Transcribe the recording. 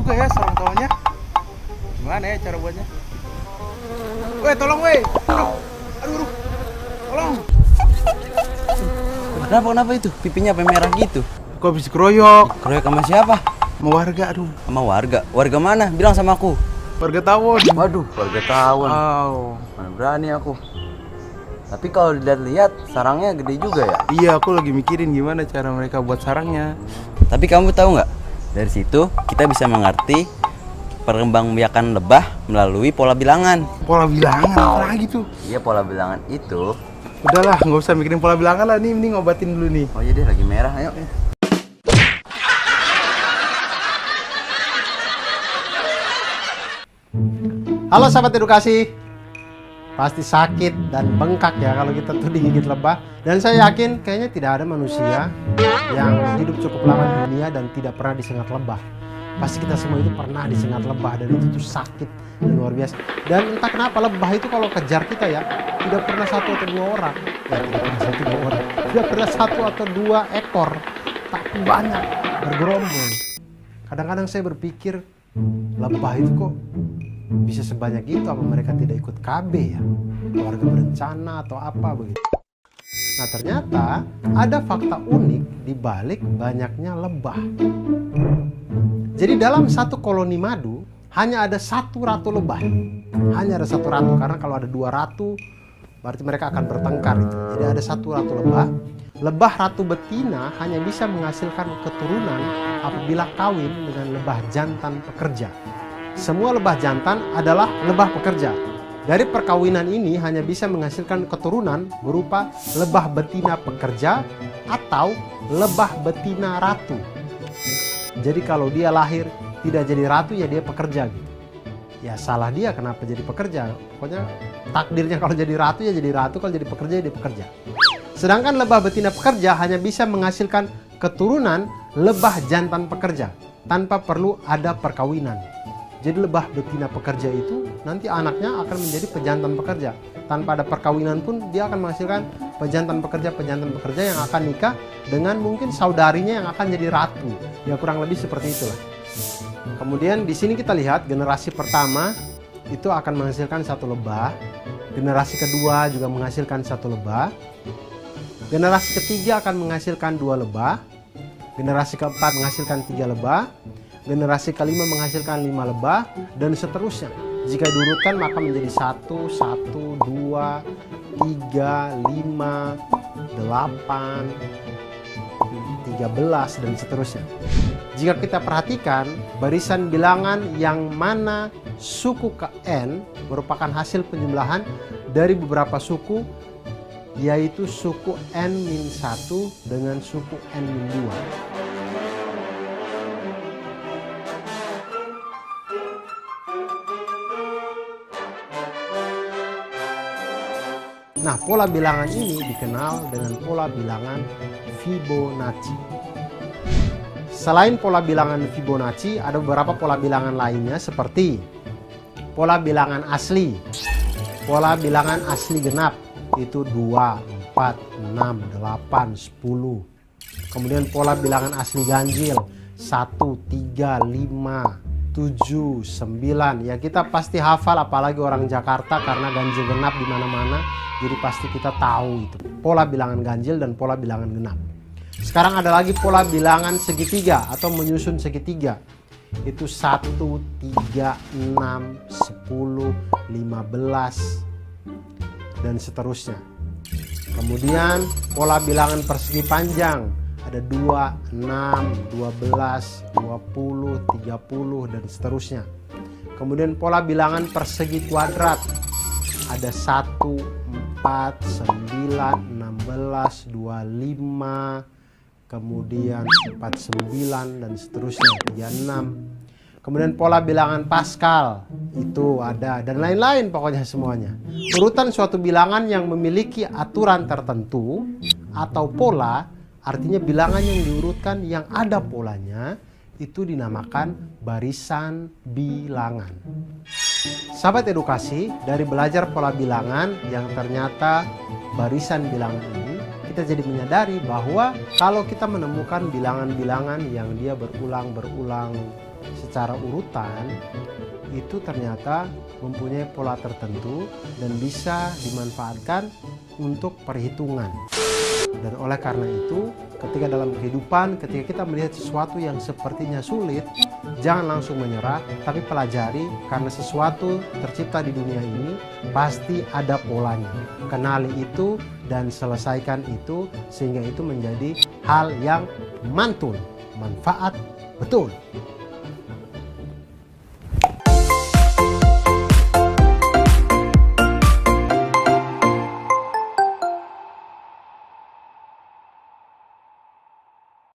juga ya sarang tawonnya. Gimana ya cara buatnya? Weh, tolong weh. Aduh. Tolong. Kenapa itu? Pipinya apa merah gitu? Kok habis keroyok? Keroyok sama siapa? Sama warga, aduh. Sama warga. Warga mana? Bilang sama aku. Warga tawon. Waduh, warga tawon. Mana berani aku. Tapi kalau dilihat-lihat sarangnya gede juga ya. Iya, aku lagi mikirin gimana cara mereka buat sarangnya. Tapi kamu tahu nggak? Dari situ kita bisa mengerti perkembangbiakan lebah melalui pola bilangan. Pola bilangan apa lagi tuh? Iya, pola bilangan itu. Udahlah, nggak usah mikirin pola bilangan lah. Nih, mending ngobatin dulu nih. Oh iya deh, lagi merah. Ayo. Halo sahabat edukasi. Pasti sakit dan bengkak ya kalau kita tuh digigit lebah. Dan saya yakin kayaknya tidak ada manusia yang hidup cukup lama di dunia dan tidak pernah disengat lebah. Pasti kita semua itu pernah disengat lebah dan itu tuh sakit dan luar biasa. Dan entah kenapa lebah itu kalau kejar kita ya tidak pernah satu atau dua orang. Ya tidak pernah satu dua orang. Tidak pernah satu atau dua ekor. Tapi banyak bergerombol. Kadang-kadang saya berpikir lebah itu kok bisa sebanyak itu, apa mereka tidak ikut KB ya, keluarga berencana atau apa begitu. Nah ternyata ada fakta unik di balik banyaknya lebah. Jadi dalam satu koloni madu hanya ada satu ratu lebah. Hanya ada satu ratu, karena kalau ada dua ratu berarti mereka akan bertengkar itu. Jadi ada satu ratu lebah. Lebah ratu betina hanya bisa menghasilkan keturunan apabila kawin dengan lebah jantan pekerja. Semua lebah jantan adalah lebah pekerja. Dari perkawinan ini hanya bisa menghasilkan keturunan berupa lebah betina pekerja atau lebah betina ratu. Jadi kalau dia lahir tidak jadi ratu ya dia pekerja gitu. Ya salah dia kenapa jadi pekerja. Pokoknya takdirnya kalau jadi ratu ya jadi ratu, kalau jadi pekerja ya dia pekerja. Sedangkan lebah betina pekerja hanya bisa menghasilkan keturunan lebah jantan pekerja tanpa perlu ada perkawinan. Jadi lebah betina pekerja itu nanti anaknya akan menjadi pejantan pekerja. Tanpa ada perkawinan pun dia akan menghasilkan pejantan pekerja yang akan nikah dengan mungkin saudarinya yang akan jadi ratu. Ya kurang lebih seperti itulah. Kemudian di sini kita lihat generasi pertama itu akan menghasilkan satu lebah. Generasi kedua juga menghasilkan satu lebah. Generasi ketiga akan menghasilkan dua lebah. Generasi keempat menghasilkan tiga lebah. Generasi kelima menghasilkan 5 lebah dan seterusnya. Jika diurutkan maka menjadi 1, 1, 2, 3, 5, 8, 13 dan seterusnya. Jika kita perhatikan barisan bilangan yang mana suku ke N merupakan hasil penjumlahan dari beberapa suku, yaitu suku N-1 dengan suku N-2. Nah, pola bilangan ini dikenal dengan pola bilangan Fibonacci. Selain pola bilangan Fibonacci, ada beberapa pola bilangan lainnya seperti pola bilangan asli. Pola bilangan asli genap itu 2, 4, 6, 8, 10. Kemudian pola bilangan asli ganjil 1, 3, 5, 7, 9. Ya kita pasti hafal, apalagi orang Jakarta karena ganjil genap di mana-mana. Jadi pasti kita tahu itu pola bilangan ganjil dan pola bilangan genap. Sekarang ada lagi pola bilangan segitiga atau menyusun segitiga. Itu 1, 3, 6, 10, 15 dan seterusnya. Kemudian pola bilangan persegi panjang ada 2, 6, 12, 20, 30 dan seterusnya. Kemudian pola bilangan persegi kuadrat ada 1, 4, 9, 16, 25, kemudian 49 dan seterusnya, 36. Kemudian pola bilangan Pascal itu ada dan lain-lain pokoknya semuanya. Urutan suatu bilangan yang memiliki aturan tertentu atau pola, artinya bilangan yang diurutkan yang ada polanya itu dinamakan barisan bilangan. Sahabat edukasi, dari belajar pola bilangan yang ternyata barisan bilangan ini, kita jadi menyadari bahwa kalau kita menemukan bilangan-bilangan yang dia berulang-berulang secara urutan itu ternyata mempunyai pola tertentu dan bisa dimanfaatkan untuk perhitungan. Dan oleh karena itu, ketika dalam kehidupan, ketika kita melihat sesuatu yang sepertinya sulit, jangan langsung menyerah, tapi pelajari, karena sesuatu tercipta di dunia ini pasti ada polanya. Kenali itu dan selesaikan itu, sehingga itu menjadi hal yang mantul, manfaat betul.